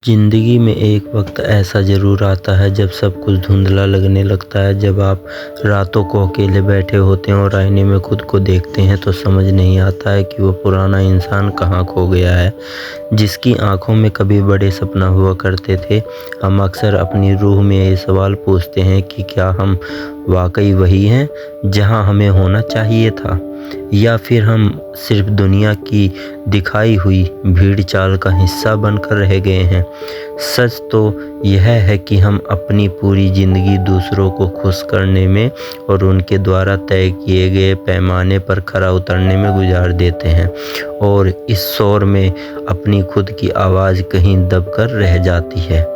ज़िंदगी में एक वक्त ऐसा ज़रूर आता है जब सब कुछ धुंधला लगने लगता है। जब आप रातों को अकेले बैठे होते हैं और आईने में खुद को देखते हैं तो समझ नहीं आता है कि वो पुराना इंसान कहाँ खो गया है, जिसकी आंखों में कभी बड़े सपना हुआ करते थे। हम अक्सर अपनी रूह में ये सवाल पूछते हैं कि क्या हम वाकई वही हैं जहाँ हमें होना चाहिए था, या फिर हम सिर्फ दुनिया की दिखाई हुई भीड़ चाल का हिस्सा बनकर रह गए हैं। सच तो यह है कि हम अपनी पूरी ज़िंदगी दूसरों को खुश करने में और उनके द्वारा तय किए गए पैमाने पर खरा उतरने में गुजार देते हैं, और इस शोर में अपनी खुद की आवाज़ कहीं दबकर रह जाती है।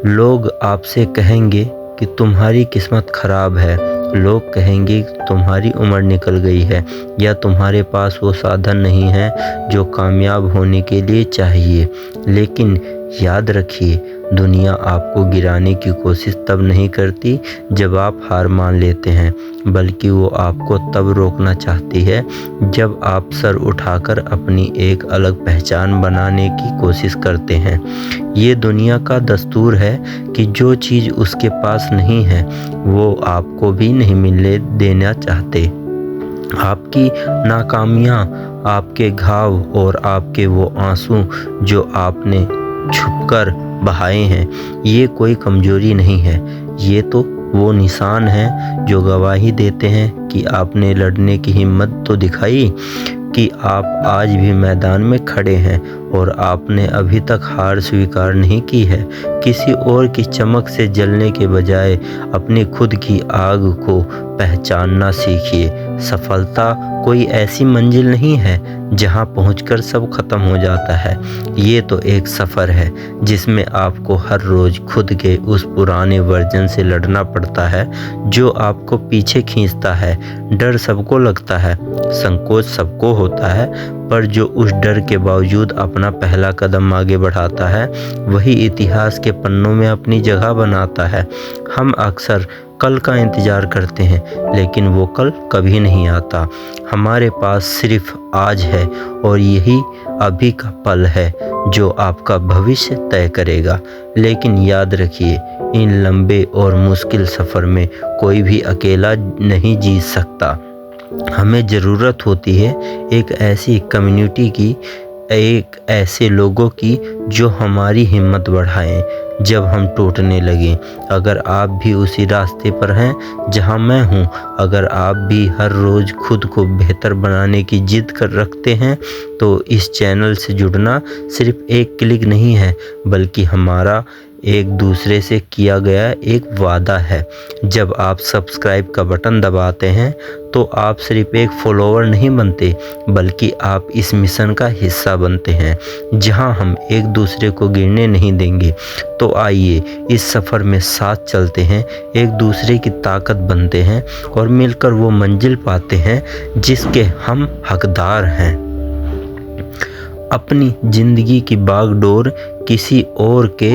लोग आपसे कहेंगे कि तुम्हारी किस्मत ख़राब है, लोग कहेंगे तुम्हारी उम्र निकल गई है, या तुम्हारे पास वो साधन नहीं है जो कामयाब होने के लिए चाहिए। लेकिन याद रखिए, दुनिया आपको गिराने की कोशिश तब नहीं करती जब आप हार मान लेते हैं, बल्कि वो आपको तब रोकना चाहती है जब आप सर उठाकर अपनी एक अलग पहचान बनाने की कोशिश करते हैं। ये दुनिया का दस्तूर है कि जो चीज़ उसके पास नहीं है वो आपको भी नहीं मिलने देना चाहते। आपकी नाकामियाँ, आपके घाव और आपके वो आंसू जो आपने छुपकर बहाए हैं, ये कोई कमजोरी नहीं है, ये तो वो निशान है जो गवाही देते हैं कि आपने लड़ने की हिम्मत तो दिखाई, कि आप आज भी मैदान में खड़े हैं और आपने अभी तक हार स्वीकार नहीं की है। किसी और की चमक से जलने के बजाय अपनी खुद की आग को पहचानना सीखिए। सफलता कोई ऐसी मंजिल नहीं है जहां पहुंचकर सब खत्म हो जाता है। ये तो एक सफ़र है जिसमें आपको हर रोज़ खुद के उस पुराने वर्जन से लड़ना पड़ता है जो आपको पीछे खींचता है। डर सबको लगता है, संकोच सबको होता है, पर जो उस डर के बावजूद अपना पहला कदम आगे बढ़ाता है वही इतिहास के पन्नों में अपनी जगह बनाता है। हम अक्सर कल का इंतज़ार करते हैं, लेकिन वो कल कभी नहीं आता। हमारे पास सिर्फ आज है, और यही अभी का पल है जो आपका भविष्य तय करेगा। लेकिन याद रखिए, इन लंबे और मुश्किल सफ़र में कोई भी अकेला नहीं जीत सकता। हमें ज़रूरत होती है एक ऐसी कम्युनिटी की, एक ऐसे लोगों की जो हमारी हिम्मत बढ़ाएं जब हम टूटने लगें। अगर आप भी उसी रास्ते पर हैं जहां मैं हूं, अगर आप भी हर रोज़ खुद को बेहतर बनाने की जिद कर रखते हैं, तो इस चैनल से जुड़ना सिर्फ एक क्लिक नहीं है, बल्कि हमारा एक दूसरे से किया गया एक वादा है। जब आप सब्सक्राइब का बटन दबाते हैं तो आप सिर्फ एक फॉलोअर नहीं बनते, बल्कि आप इस मिशन का हिस्सा बनते हैं जहां हम एक दूसरे को गिरने नहीं देंगे। तो आइए इस सफ़र में साथ चलते हैं, एक दूसरे की ताकत बनते हैं और मिलकर वो मंजिल पाते हैं जिसके हम हकदार हैं। अपनी ज़िंदगी की बागडोर किसी और के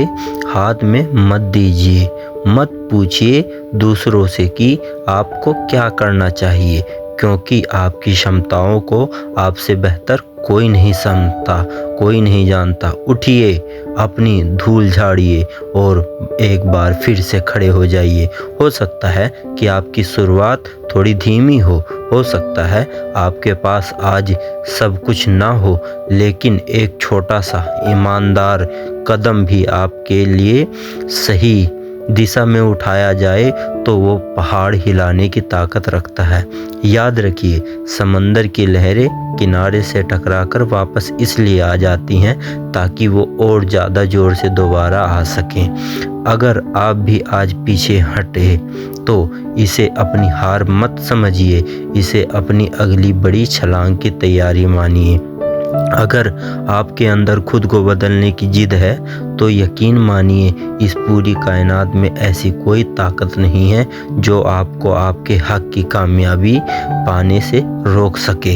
हाथ में मत दीजिए। मत पूछिए दूसरों से कि आपको क्या करना चाहिए, क्योंकि आपकी क्षमताओं को आपसे बेहतर कोई नहीं समझता, कोई नहीं जानता। उठिए, अपनी धूल झाड़िए और एक बार फिर से खड़े हो जाइए। हो सकता है कि आपकी शुरुआत थोड़ी धीमी हो सकता है आपके पास आज सब कुछ ना हो, लेकिन एक छोटा सा ईमानदार कदम भी आपके लिए सही दिशा में उठाया जाए तो वो पहाड़ हिलाने की ताकत रखता है। याद रखिए, समंदर की लहरें किनारे से टकराकर वापस इसलिए आ जाती हैं ताकि वो और ज़्यादा ज़ोर से दोबारा आ सकें। अगर आप भी आज पीछे हटे तो इसे अपनी हार मत समझिए, इसे अपनी अगली बड़ी छलांग की तैयारी मानिए। अगर आपके अंदर खुद को बदलने की जिद है तो यकीन मानिए, इस पूरी कायनात में ऐसी कोई ताकत नहीं है जो आपको आपके हक की कामयाबी पाने से रोक सके।